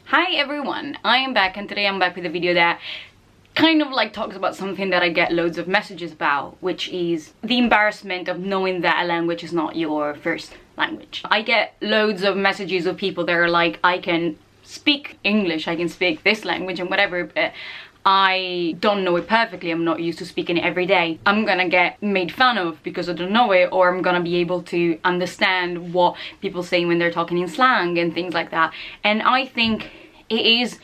Hi everyone, I am back, and today I'm back with a video that kind of like talks about something that I get loads of messages about, which is the embarrassment of knowing that a language is not your first language. I get loads of messages of people that are like, I can speak English, I can speak this language and whatever, but I don't know it perfectly, I'm not used to speaking it every day. I'm gonna get made fun of because I don't know it, or I'm gonna be able to understand what people say when they're talking in slang and things like that. And I think it is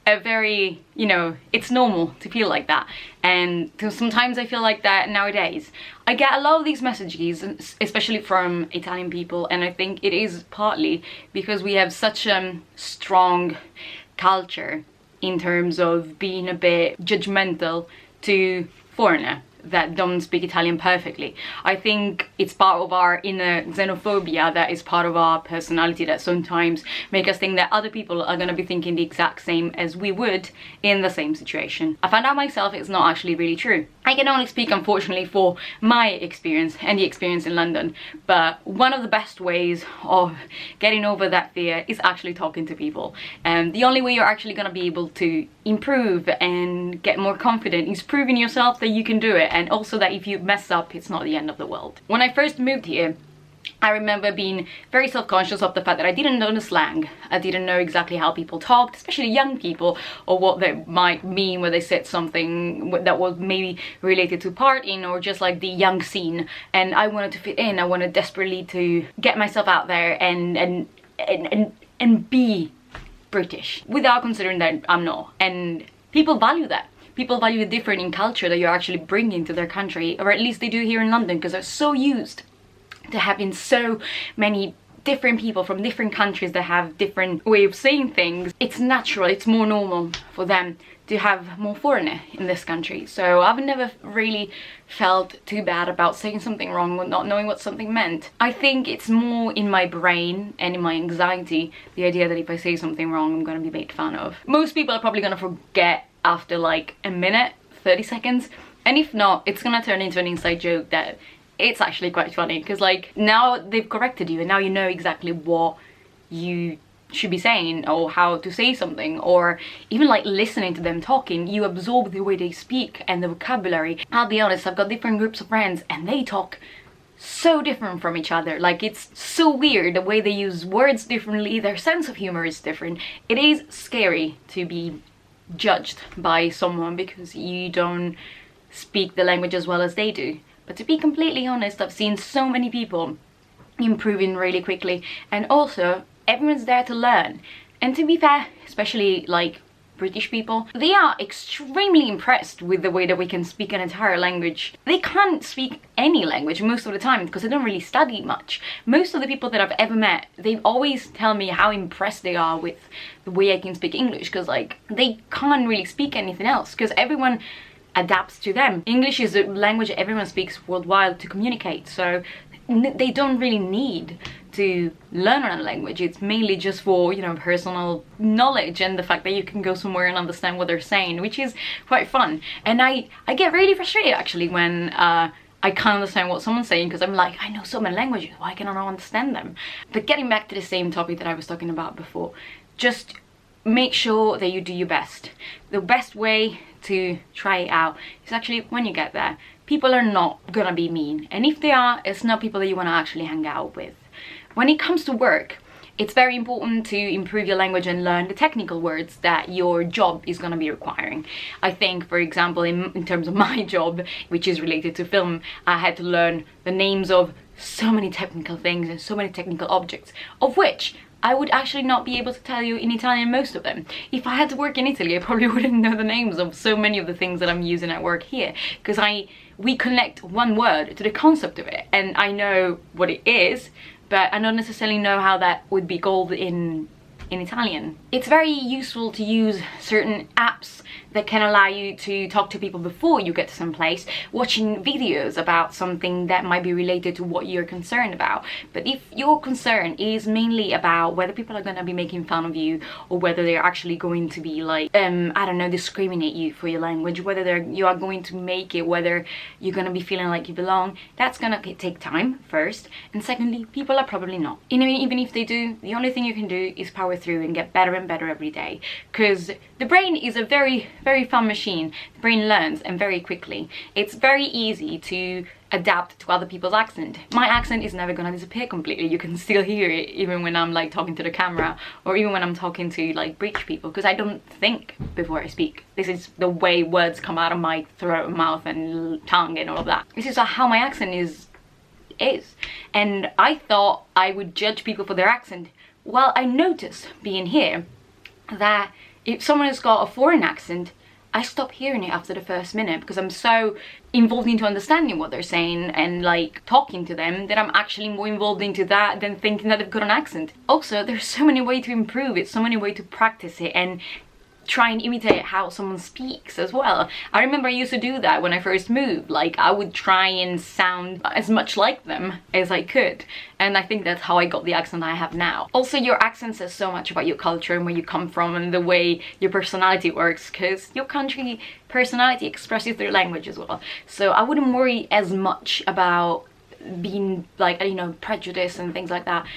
a very, it's normal to feel like that. And sometimes I feel like that nowadays. I get a lot of these messages, especially from Italian people, and I think it is partly because we have such a strong culture in terms of being a bit judgmental to foreigner that don't speak Italian perfectly. I think it's part of our inner xenophobia, that is part of our personality, that sometimes make us think that other people are gonna be thinking the exact same as we would in the same situation. I found out myself it's not actually really true. I can only speak, unfortunately, for my experience and the experience in London, but one of the best ways of getting over that fear is actually talking to people. And the only way you're actually gonna be able to improve and get more confident is proving yourself that you can do it, and also that if you mess up, it's not the end of the world. When I first moved here, I remember being very self-conscious of the fact that I didn't know the slang. I didn't know exactly how people talked, especially young people, or what they might mean when they said something that was maybe related to partying or just like the young scene. And I wanted to fit in. I wanted desperately to get myself out there and be British without considering that I'm not. And people value that. People value the difference in culture that you're actually bringing to their country, or at least they do here in London, because they're so used to having so many different people from different countries that have different way of saying things. It's natural, it's more normal for them to have more foreigner in this country. So I've never really felt too bad about saying something wrong or not knowing what something meant. I think it's more in my brain and in my anxiety, the idea that if I say something wrong, I'm gonna be made fun of. Most people are probably gonna forget after like a minute, 30 seconds. And if not, it's gonna turn into an inside joke that it's actually quite funny, because like now they've corrected you and now you know exactly what you should be saying or how to say something, or even like listening to them talking, you absorb the way they speak and the vocabulary. I'll be honest, I've got different groups of friends and they talk so different from each other. Like, it's so weird the way they use words differently, their sense of humor is different. It is scary to be judged by someone because you don't speak the language as well as they do. But to be completely honest, I've seen so many people improving really quickly, and also everyone's there to learn. And to be fair, especially like British people, they are extremely impressed with the way that we can speak an entire language. They can't speak any language most of the time because they don't really study much. Most of the people that I've ever met, they always tell me how impressed they are with the way I can speak English, because like they can't really speak anything else because everyone adapts to them. English is a language everyone speaks worldwide to communicate, so they don't really need to learn another language. It's mainly just for, personal knowledge and the fact that you can go somewhere and understand what they're saying, which is quite fun. And I get really frustrated actually when I can't understand what someone's saying, because I'm like, I know so many languages, why can I not understand them? But getting back to the same topic that I was talking about before, just make sure that you do your best. The best way to try it out is actually when you get there. People are not gonna be mean, and if they are, it's not people that you want to actually hang out with. When it comes to work, it's very important to improve your language and learn the technical words that your job is going to be requiring. I think, for example, in terms of my job, which is related to film, I had to learn the names of so many technical things and so many technical objects, of which I would actually not be able to tell you in Italian most of them. If I had to work in Italy, I probably wouldn't know the names of so many of the things that I'm using at work here, because we connect one word to the concept of it, and I know what it is, but I don't necessarily know how that would be called in Italian. It's very useful to use certain apps that can allow you to talk to people before you get to some place, watching videos about something that might be related to what you're concerned about. But if your concern is mainly about whether people are going to be making fun of you, or whether they're actually going to be like, I don't know, discriminate you for your language, whether you are going to make it, whether you're going to be feeling like you belong, that's going to take time, first. And secondly, people are probably not. Even if they do, the only thing you can do is power power through and get better and better every day, because the brain is a very, very fun machine. The brain learns, and very quickly. It's very easy to adapt to other people's accent. My accent is never gonna disappear completely. You can still hear it even when I'm like talking to the camera, or even when I'm talking to like British people, because I don't think before I speak. This is the way words come out of my throat, mouth and tongue and all of that. This is how my accent is. And I thought I would judge people for their accent. Well, I noticed being here that if someone has got a foreign accent, I stop hearing it after the first minute, because I'm so involved into understanding what they're saying and like talking to them that I'm actually more involved into that than thinking that they've got an accent. Also, there's so many ways to improve it, so many ways to practice it and try and imitate how someone speaks as well. I remember I used to do that when I first moved. Like, I would try and sound as much like them as I could, and I think that's how I got the accent I have now. Also, your accent says so much about your culture and where you come from and the way your personality works, because your country personality expresses through language as well. So I wouldn't worry as much about being like, you know, prejudiced and things like that.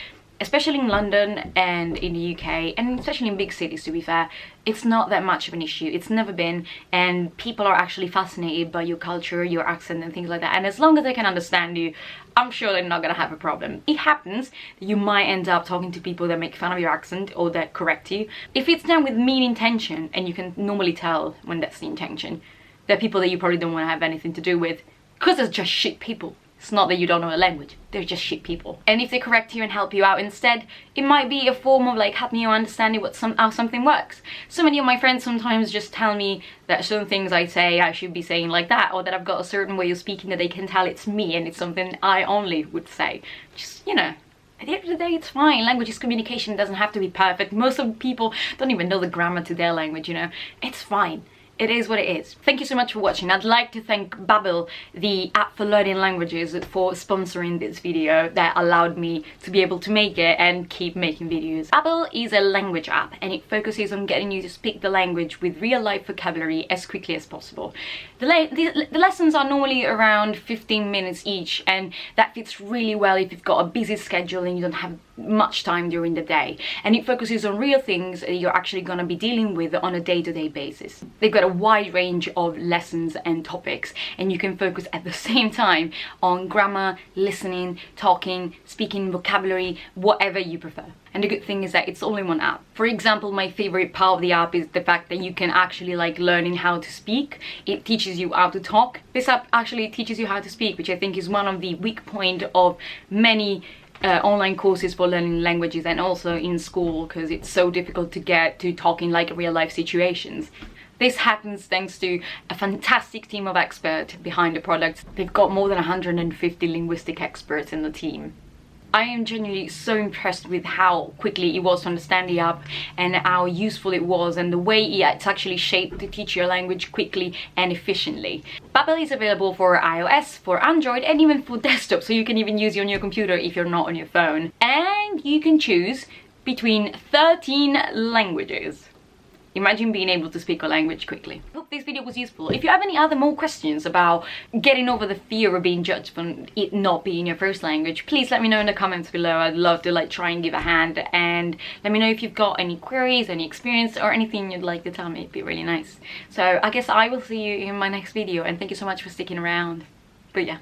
Especially in London and in the UK, and especially in big cities, to be fair, it's not that much of an issue. It's never been, and people are actually fascinated by your culture, your accent and things like that. And as long as they can understand you, I'm sure they're not gonna have a problem. It happens that you might end up talking to people that make fun of your accent or that correct you. If it's done with mean intention, and you can normally tell when that's the intention, they're people that you probably don't want to have anything to do with, because they're just shit people. It's not that you don't know a language, they're just shit people. And if they correct you and help you out instead, it might be a form of like helping you understanding how something works. So many of my friends sometimes just tell me that certain things I say I should be saying like that, or that I've got a certain way of speaking that they can tell it's me and it's something I only would say. Just, you know, at the end of the day, it's fine. Language is communication, it doesn't have to be perfect. Most of the people don't even know the grammar to their language, you know. It's fine. It is what it is. Thank you so much for watching. I'd like to thank BABBEL, the app for learning languages, for sponsoring this video that allowed me to be able to make it and keep making videos. BABBEL is a language app, and it focuses on getting you to speak the language with real life vocabulary as quickly as possible. The lessons are normally around 15 minutes each, and that fits really well if you've got a busy schedule and you don't have much time during the day. And it focuses on real things that you're actually going to be dealing with on a day-to-day basis. They've got a wide range of lessons and topics, and you can focus at the same time on grammar, listening, talking, speaking, vocabulary, whatever you prefer. And the good thing is that it's all in one app. For example, my favorite part of the app is the fact that you can actually like learning how to speak. It teaches you how to talk. This app actually teaches you how to speak, which I think is one of the weak points of many online courses for learning languages, and also in school, because it's so difficult to get to talking like real life situations. This happens thanks to a fantastic team of experts behind the product. They've got more than 150 linguistic experts in the team. I am genuinely so impressed with how quickly it was to understand the app and how useful it was, and the way it's actually shaped to teach your language quickly and efficiently. BABBEL is available for iOS, for Android, and even for desktop, so you can even use it on your computer if you're not on your phone. And you can choose between 13 languages. Imagine being able to speak a language quickly. I hope this video was useful. If you have any more questions about getting over the fear of being judged for it not being your first language, please let me know in the comments below. I'd love to like try and give a hand, and let me know if you've got any queries, any experience, or anything you'd like to tell me. It'd be really nice. So I guess I will see you in my next video, and thank you so much for sticking around. But yeah.